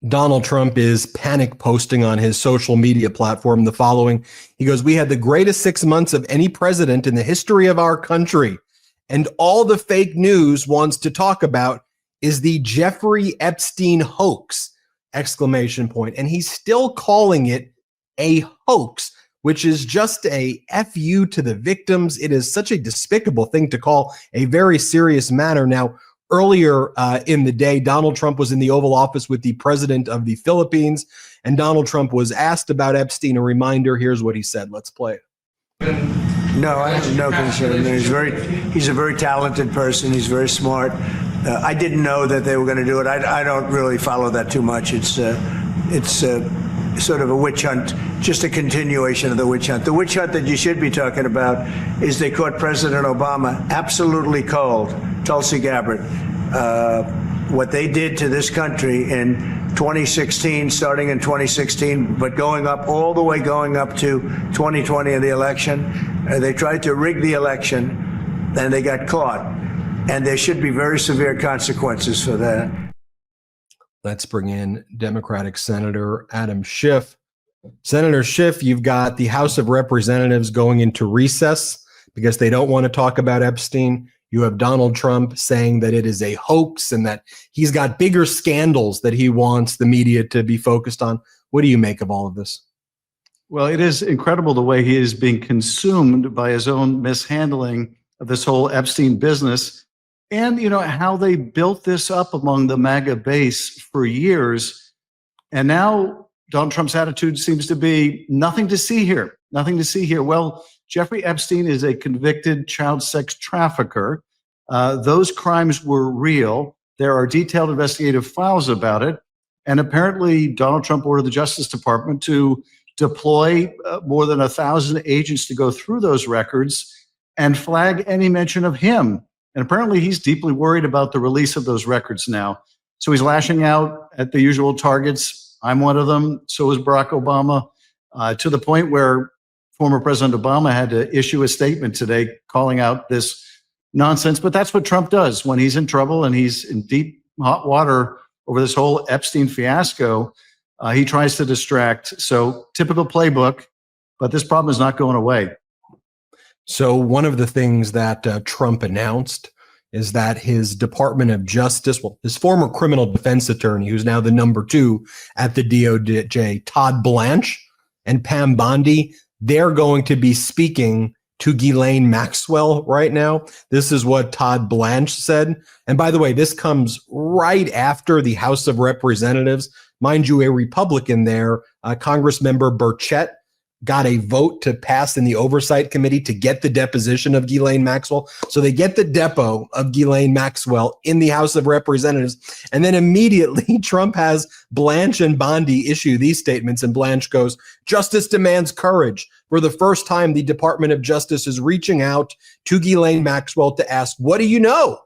Donald Trump is panic posting on his social media platform the following. He goes, "We had the greatest 6 months of any president in the history of our country. And all the fake news wants to talk about is the Jeffrey Epstein hoax!" Exclamation point. And he's still calling it a hoax, which is just a FU to the victims. It is such a despicable thing to call a very serious matter. Now, earlier in the day, Donald Trump was in the Oval Office with the president of the Philippines, and Donald Trump was asked about Epstein. A reminder, here's what he said. Let's play it. No, I have no concern. He's a very talented person. He's very smart. I didn't know that they were going to do it. I don't really follow that too much. It's sort of a witch hunt, just a continuation of the witch hunt. The witch hunt that you should be talking about is they caught President Obama absolutely cold, Tulsi Gabbard. What they did to this country in 2016, starting in 2016, but going up all the way going up to 2020 in the election. They tried to rig the election, and they got caught. And there should be very severe consequences for that. Let's bring in Democratic Senator Adam Schiff. Senator Schiff, you've got the House of Representatives going into recess because they don't want to talk about Epstein. You have Donald Trump saying that it is a hoax and that he's got bigger scandals that he wants the media to be focused on. What do you make of all of this? Well, it is incredible the way he is being consumed by his own mishandling of this whole Epstein business. And, you know, how they built this up among the MAGA base for years. And now Donald Trump's attitude seems to be nothing to see here, nothing to see here. Well, Jeffrey Epstein is a convicted child sex trafficker. Those crimes were real. There are detailed investigative files about it. And apparently Donald Trump ordered the Justice Department to deploy more than 1,000 agents to go through those records and flag any mention of him. And apparently he's deeply worried about the release of those records now. So he's lashing out at the usual targets. I'm one of them. So is Barack Obama, to the point where former President Obama had to issue a statement today calling out this nonsense. But that's what Trump does when he's in trouble and he's in deep hot water over this whole Epstein fiasco. He tries to distract. So typical playbook, but this problem is not going away. So one of the things that Trump announced is that his Department of Justice, well, his former criminal defense attorney, who's now the number 2 at the DOJ, Todd Blanche and Pam Bondi, they're going to be speaking to Ghislaine Maxwell right now. This is what Todd Blanche said. And by the way, this comes right after the House of Representatives. Mind you, a Republican there, Congressmember Burchett, got a vote to pass in the Oversight Committee to get the deposition of Ghislaine Maxwell. So they get the depo of Ghislaine Maxwell in the House of Representatives. And then immediately Trump has Blanche and Bondi issue these statements. And Blanche goes, "Justice demands courage. For the first time, the Department of Justice is reaching out to Ghislaine Maxwell to ask, what do you know?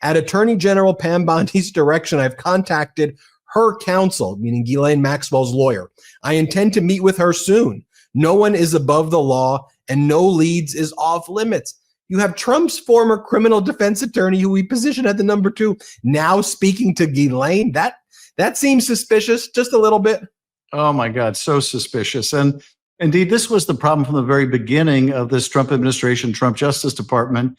At Attorney General Pam Bondi's direction, I've contacted her counsel," meaning Ghislaine Maxwell's lawyer. "I intend to meet with her soon. No one is above the law and no leads is off limits." You have Trump's former criminal defense attorney, who we positioned at the number 2, now speaking to Ghislaine. That seems suspicious, just a little bit. Oh my God, so suspicious. And indeed, this was the problem from the very beginning of this Trump administration, Trump Justice Department.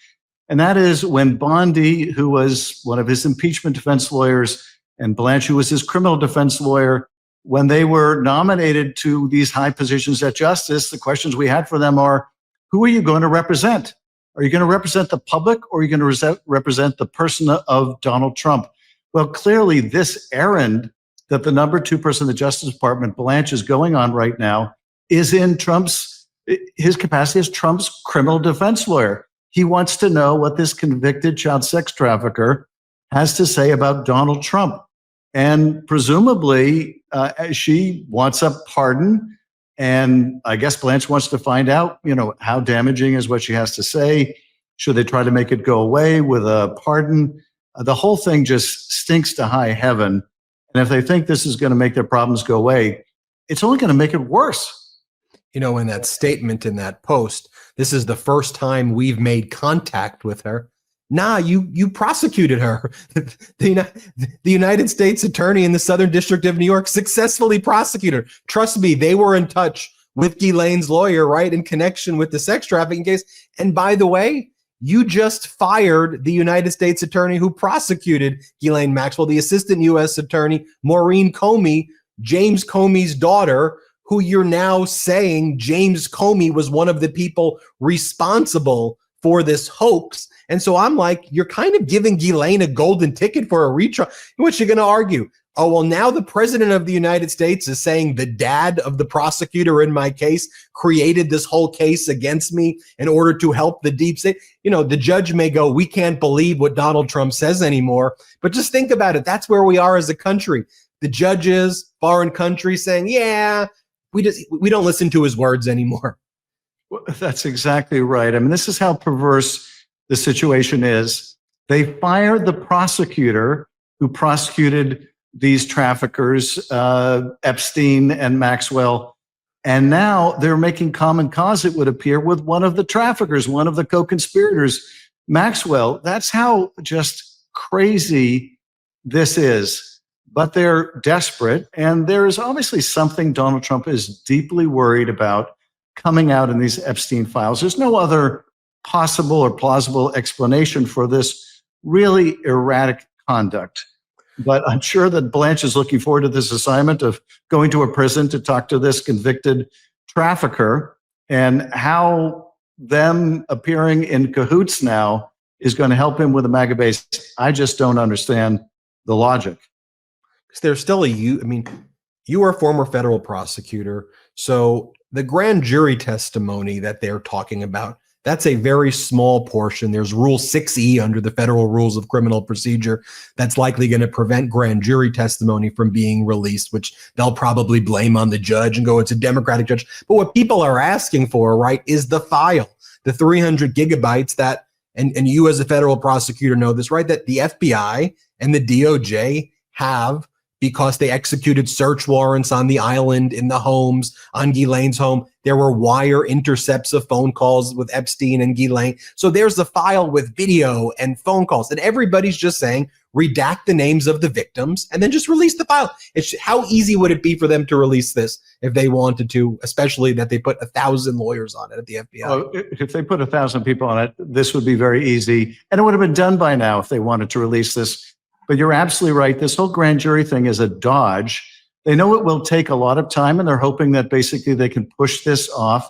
And that is when Bondi, who was one of his impeachment defense lawyers, and Blanche, who was his criminal defense lawyer, when they were nominated to these high positions at justice, the questions we had for them are, who are you going to represent? Are you going to represent the public, or are you going to represent the person of Donald Trump? Well, clearly this errand that the number 2 person in the Justice Department, Blanche, is going on right now is in his capacity as Trump's criminal defense lawyer. He wants to know what this convicted child sex trafficker has to say about Donald Trump. And presumably, she wants a pardon. And I guess Blanche wants to find out, how damaging is what she has to say. Should they try to make it go away with a pardon? The whole thing just stinks to high heaven. And if they think this is going to make their problems go away, it's only going to make it worse. In that statement, in that post, this is the first time we've made contact with her. Nah, you prosecuted her. The United States Attorney in the Southern District of New York successfully prosecuted her. Trust me, they were in touch with Ghislaine's lawyer, right, in connection with the sex trafficking case. And by the way, you just fired the United States Attorney who prosecuted Ghislaine Maxwell, the Assistant U.S. Attorney, Maureen Comey, James Comey's daughter, who you're now saying James Comey was one of the people responsible for this hoax. And so I'm like, you're kind of giving Ghislaine a golden ticket for a retrial. What you going to argue? Oh, well, now the president of the United States is saying the dad of the prosecutor in my case created this whole case against me in order to help the deep state. You know, the judge may go, we can't believe what Donald Trump says anymore. But just think about it. That's where we are as a country. The judges, foreign countries saying, yeah, we don't listen to his words anymore. Well, that's exactly right. I mean, this is how perverse the situation is. They fired the prosecutor who prosecuted these traffickers, Epstein and Maxwell, and now they're making common cause, it would appear, with one of the traffickers, one of the co-conspirators, Maxwell. That's how just crazy this is. But they're desperate, and there is obviously something Donald Trump is deeply worried about coming out in these Epstein files. There's no other possible or plausible explanation for this really erratic conduct. But I'm sure that Blanche is looking forward to this assignment of going to a prison to talk to this convicted trafficker, and how them appearing in cahoots now is going to help him with the MAGA base. I just don't understand the logic. Because there's still you are a former federal prosecutor. So the grand jury testimony that they're talking about, that's a very small portion. There's Rule 6E under the Federal Rules of Criminal Procedure that's likely going to prevent grand jury testimony from being released, which they'll probably blame on the judge and go, it's a Democratic judge. But what people are asking for, right, is the file, the 300 gigabytes that, and you as a federal prosecutor know this, right, that the FBI and the DOJ have, because they executed search warrants on the island, in the homes, on Ghislaine's home. There were wire intercepts of phone calls with Epstein and Ghislaine. So there's the file with video and phone calls. And everybody's just saying, redact the names of the victims and then just release the file. How easy would it be for them to release this if they wanted to, especially that they put 1,000 lawyers on it at the FBI? Well, if they put 1,000 people on it, this would be very easy. And it would have been done by now if they wanted to release this. But you're absolutely right. This whole grand jury thing is a dodge. They know it will take a lot of time, and they're hoping that basically they can push this off.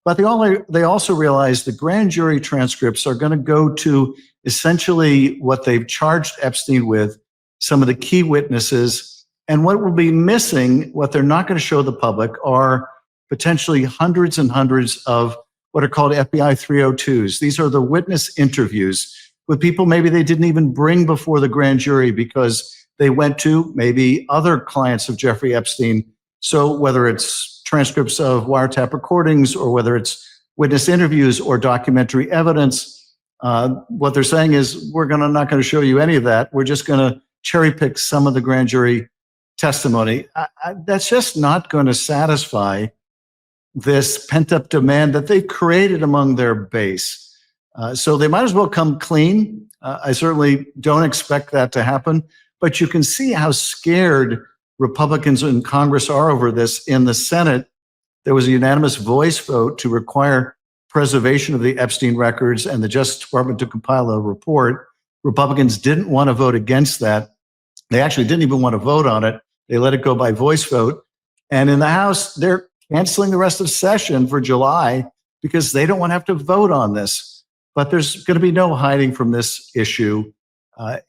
But they also realize the grand jury transcripts are going to go to essentially what they've charged Epstein with, some of the key witnesses. And what will be missing, what they're not going to show the public, are potentially hundreds and hundreds of what are called FBI 302s. These are the witness interviews with people maybe they didn't even bring before the grand jury because they went to maybe other clients of Jeffrey Epstein. So whether it's transcripts of wiretap recordings or whether it's witness interviews or documentary evidence, what they're saying is not going to show you any of that. We're just going to cherry pick some of the grand jury testimony. That's just not going to satisfy this pent-up demand that they've created among their base. So they might as well come clean. I certainly don't expect that to happen, but you can see how scared Republicans in Congress are over this. In the Senate, there was a unanimous voice vote to require preservation of the Epstein records and the Justice Department to compile a report. Republicans didn't want to vote against that. They actually didn't even want to vote on it. They let it go by voice vote. And in the House, they're canceling the rest of session for July because they don't want to have to vote on this. But there's going to be no hiding from this issue.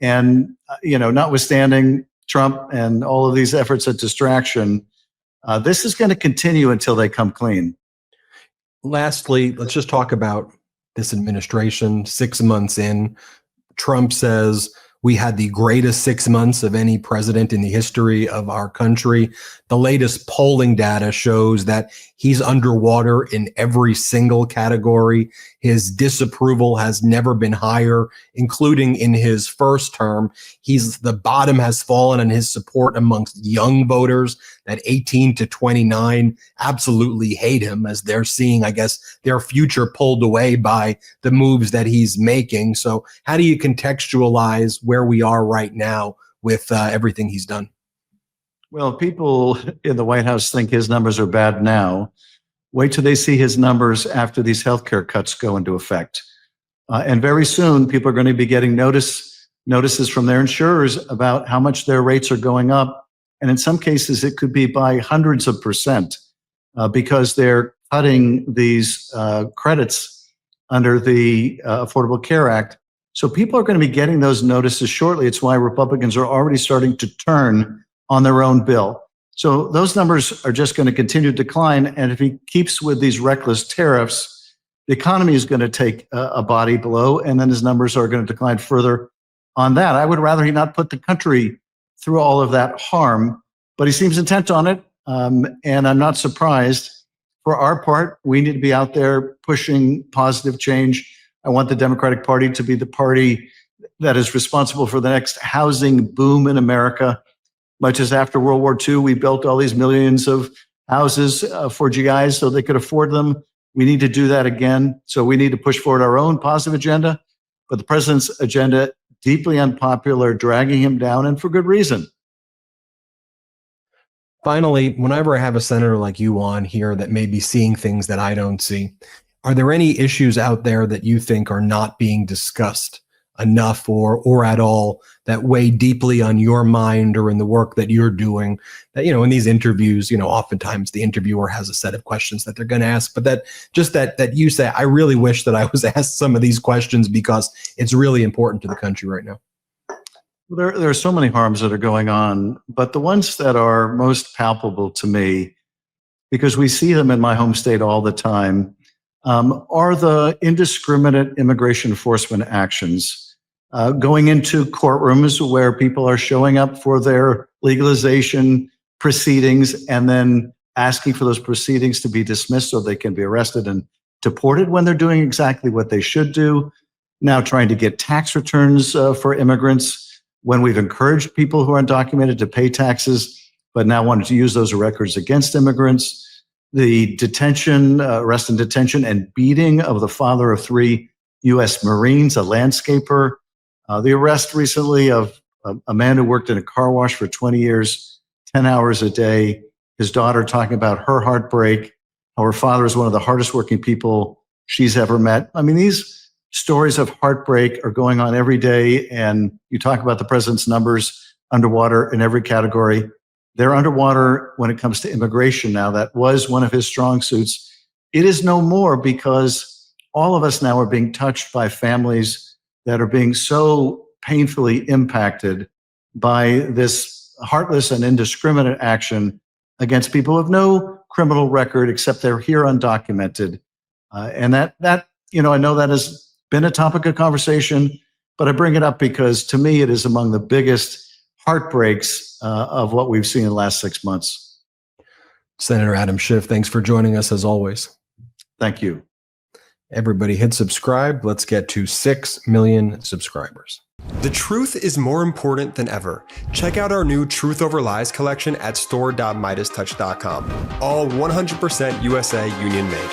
Notwithstanding Trump and all of these efforts at distraction, this is going to continue until they come clean. Lastly, let's just talk about this administration. 6 months in, Trump says, We had the greatest 6 months of any president in the history of our country. The latest polling data shows that he's underwater in every single category. His disapproval has never been higher, including in his first term. The bottom has fallen on his support amongst young voters, that 18 to 29 absolutely hate him, as they're seeing, I guess, their future pulled away by the moves that he's making. So how do you contextualize where we are right now with everything he's done? Well, people in the White House think his numbers are bad now. Wait till they see his numbers after these healthcare cuts go into effect. And very soon, people are going to be getting notices from their insurers about how much their rates are going up. And in some cases, it could be by hundreds of percent because they're cutting these credits under the Affordable Care Act. So people are going to be getting those notices shortly. It's why Republicans are already starting to turn on their own bill. So those numbers are just going to continue to decline. And if he keeps with these reckless tariffs, the economy is going to take a body blow, and then his numbers are going to decline further on that. I would rather he not put the country through all of that harm, but he seems intent on it. And I'm not surprised. For our part, we need to be out there pushing positive change. I want the Democratic Party to be the party that is responsible for the next housing boom in America. Much as after World War II, we built all these millions of houses for GIs so they could afford them. We need to do that again. So we need to push forward our own positive agenda, but the president's agenda, deeply unpopular, dragging him down, and for good reason. Finally, whenever I have a senator like you on here that may be seeing things that I don't see, are there any issues out there that you think are not being discussed enough or at all that weigh deeply on your mind or in the work that you're doing? That, in these interviews, oftentimes the interviewer has a set of questions that they're going to ask, but that you say, I really wish that I was asked some of these questions because it's really important to the country right now. Well, there are so many harms that are going on, but the ones that are most palpable to me, because we see them in my home state all the time, are the indiscriminate immigration enforcement actions. Going into courtrooms where people are showing up for their legalization proceedings and then asking for those proceedings to be dismissed so they can be arrested and deported when they're doing exactly what they should do. Now trying to get tax returns for immigrants when we've encouraged people who are undocumented to pay taxes, but now wanted to use those records against immigrants. The detention, arrest and detention and beating of the father of 3 U.S. Marines, a landscaper. The arrest recently of a man who worked in a car wash for 20 years, 10 hours a day. His daughter talking about her heartbreak, how her father is one of the hardest working people she's ever met. I mean, these stories of heartbreak are going on every day. And you talk about the president's numbers underwater in every category. They're underwater when it comes to immigration now. That was one of his strong suits. It is no more because all of us now are being touched by families that are being so painfully impacted by this heartless and indiscriminate action against people who have no criminal record except they're here undocumented. And that I know that has been a topic of conversation, but I bring it up because to me it is among the biggest heartbreaks of what we've seen in the last 6 months. Senator Adam Schiff, thanks for joining us as always. Thank you. Everybody hit subscribe. Let's get to 6 million subscribers. The truth is more important than ever. Check out our new Truth Over Lies collection at store.MeidasTouch.com. All 100% USA union made.